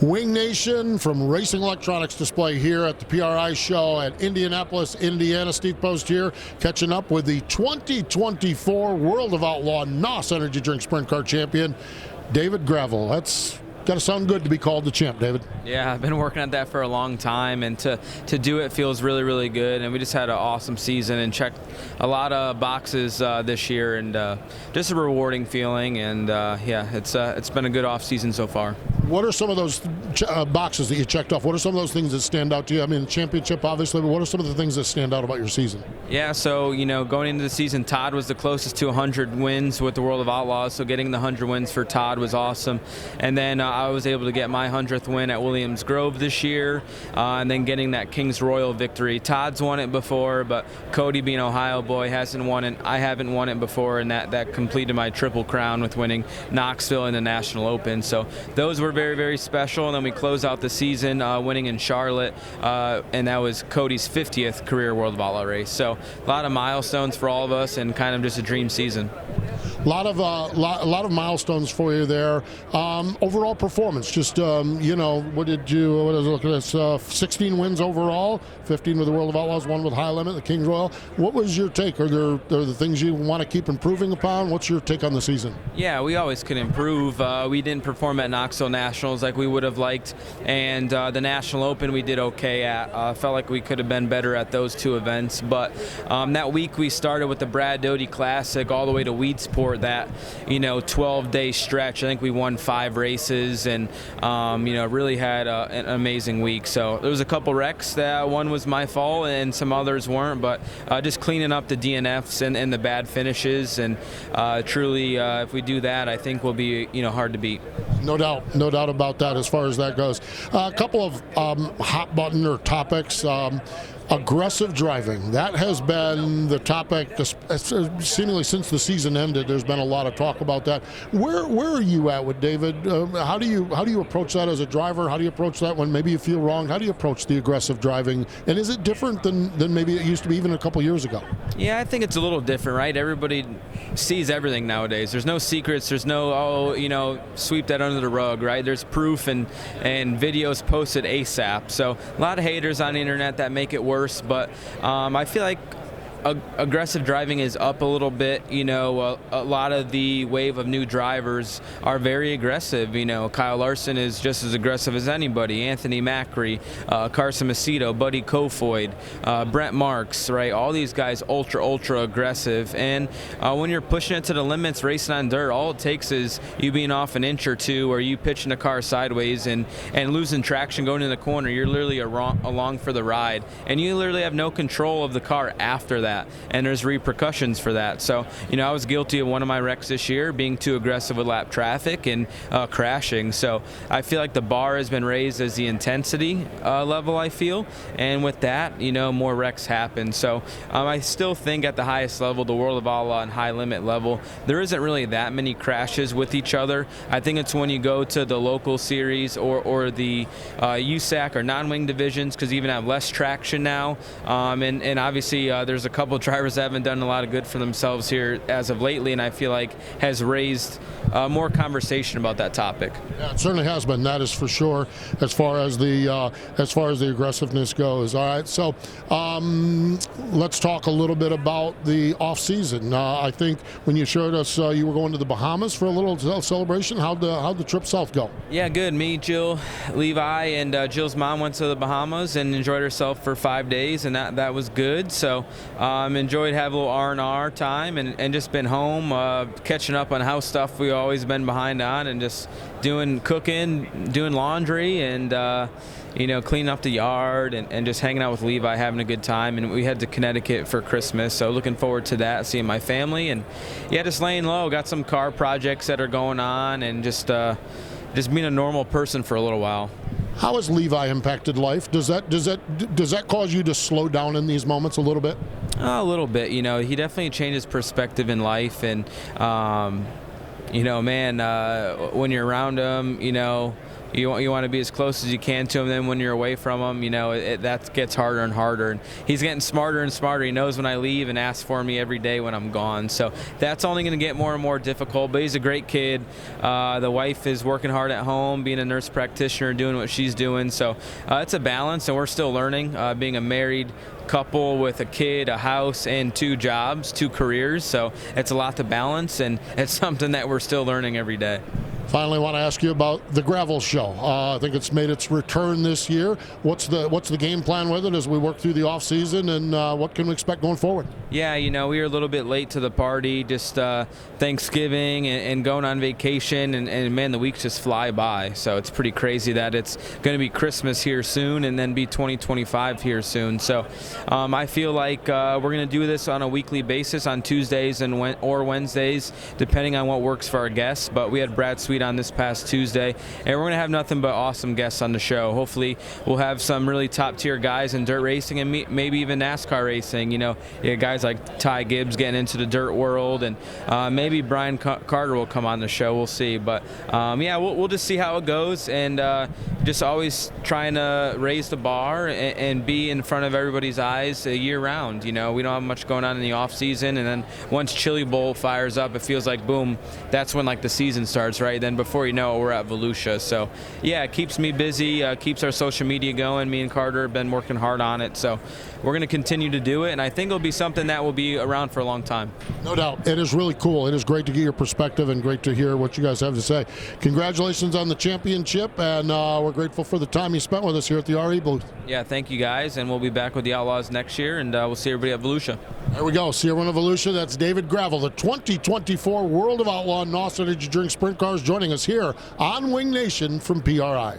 Wing Nation from Racing Electronics Display here at the PRI show at Indianapolis, Indiana. Steve Post here, catching up with the 2024 World of Outlaw NOS Energy Drink Sprint Car Champion, David Gravel. That's got to sound good to be called the champ, David. Yeah, I've been working at that for a long time, and to do it feels really, really good. And we just had an awesome season and checked a lot of boxes this year, and just a rewarding feeling. And yeah, it's been a good off season so far. What are some of those boxes that you checked off? What are some of those things that stand out to you? I mean, championship obviously, but what are some of the things that stand out about your season? Yeah, so going into the season, Todd was the closest to 100 wins with the World of Outlaws. So getting the 100 wins for Todd was awesome. And then I was able to get my 100th win at Williams Grove this year, and then getting that Kings Royal victory. Todd's won it before, but Cody, being Ohio boy, hasn't won it. I haven't won it before, and that completed my triple crown with winning Knoxville and the National Open. So those were very, very special. And then we closed out the season winning in Charlotte, and that was Cody's 50th career World of Outlaw race. So a lot of milestones for all of us, and kind of just a dream season. A lot of milestones for you there. Overall performance, just what did you? What is it looking at? 16 wins overall, 15 with the World of Outlaws, 1 with High Limit, the Kings Royal. What was your take? Are there the things you want to keep improving upon? What's your take on the season? Yeah, we always could improve. We didn't perform at Knoxville Nationals like we would have liked, and the National Open we did okay at. Felt like we could have been better at those 2 events, but that week we started with the Brad Doty Classic all the way to Weedsport. That 12-day stretch. I think we won 5 races, and really had an amazing week. So there was a couple wrecks. That one was my fault, and some others weren't. But just cleaning up the DNFs and the bad finishes, and truly, if we do that, I think we'll be hard to beat. No doubt about that. As far as that goes, a couple of hot button or topics. Aggressive driving, that has been the topic seemingly since the season ended. There's been a lot of talk about that. Where are you at with David? How do you approach that as a driver? How do you approach that when maybe you feel wrong? How do you approach the aggressive driving? And is it different than maybe it used to be even a couple years ago? Yeah, I think it's a little different, right? Everybody sees everything nowadays. There's no secrets. There's no, sweep that under the rug, right? There's proof and videos posted ASAP. So a lot of haters on the internet that make it worse, but I feel like aggressive driving is up a little bit. A lot of the wave of new drivers are very aggressive. Kyle Larson is just as aggressive as anybody. Anthony Macri, Carson Macedo, Buddy Kofoid, Brent Marks, right? All these guys ultra aggressive. And when you're pushing it to the limits, racing on dirt, all it takes is you being off an inch or two, or you pitching the car sideways and losing traction going in the corner. You're literally along for the ride, and you literally have no control of the car after that. And there's repercussions for that. So, I was guilty of one of my wrecks this year, being too aggressive with lap traffic and crashing. So I feel like the bar has been raised as the intensity level, I feel. And with that, more wrecks happen. So I still think at the highest level, the World of Outlaw and High Limit level, there isn't really that many crashes with each other. I think it's when you go to the local series or the USAC or non-wing divisions, because even have less traction now. And obviously there's a couple drivers that haven't done a lot of good for themselves here as of lately, and I feel like has raised more conversation about that topic. Yeah, it certainly has been. That is for sure. As far as the aggressiveness goes. All right, so let's talk a little bit about the off season. I think when you showed us you were going to the Bahamas for a little celebration. How'd the trip south go? Yeah, good. Me, Jill, Levi, and Jill's mom went to the Bahamas and enjoyed herself for 5 days, and that was good. So. Enjoyed having a little R&R time and just been home, catching up on house stuff we've always been behind on, and just cooking, doing laundry, and cleaning up the yard, and just hanging out with Levi, having a good time. And we head to Connecticut for Christmas, so looking forward to that, seeing my family, and yeah, just laying low. Got some car projects that are going on, and just being a normal person for a little while. How has Levi impacted life? Does that cause you to slow down in these moments a little bit? A little bit. He definitely changed his perspective in life, and when you're around him, you want to be as close as you can to him. Then when you're away from him, that gets harder and harder. And he's getting smarter and smarter. He knows when I leave and asks for me every day when I'm gone. So that's only going to get more and more difficult. But he's a great kid. The wife is working hard at home, being a nurse practitioner, doing what she's doing. So it's a balance, and we're still learning. Being a married couple with a kid, a house, and 2 jobs, 2 careers. So it's a lot to balance, and it's something that we're still learning every day. Finally, want to ask you about the gravel show. I think it's made its return this year. What's the game plan with it as we work through the off season, and what can we expect going forward? Yeah, we were a little bit late to the party, just Thanksgiving and going on vacation, and man, the weeks just fly by. So it's pretty crazy that it's going to be Christmas here soon and then be 2025 here soon. So I feel like we're going to do this on a weekly basis on Tuesdays or Wednesdays, depending on what works for our guests. But we had Brad Sweet on this past Tuesday, and we're going to have nothing but awesome guests on the show. Hopefully we'll have some really top tier guys in dirt racing and maybe even NASCAR racing. Guys like Ty Gibbs getting into the dirt world, and maybe Brian Carter will come on the show. We'll see. But we'll just see how it goes, and just always trying to raise the bar and be in front of everybody's eyes year round. We don't have much going on in the off season, and then once Chili Bowl fires up, it feels like boom, that's when the season starts, right? Then before you know it, we're at Volusia. So yeah, it keeps me busy, keeps our social media going. Me and Carter have been working hard on it, so we're going to continue to do it, and I think it'll be something that will be around for a long time. No doubt. It is really cool. It is great to get your perspective and great to hear what you guys have to say. Congratulations on the championship, and we're grateful for the time you spent with us here at the RE booth. Yeah, thank you guys, and we'll be back with the Outlaws next year, and we'll see everybody at Volusia. There we go. See everyone at Volusia. That's David Gravel, the 2024 World of Outlaw NOS Energy Drink Sprint Cars, joining us here on Wing Nation from PRI.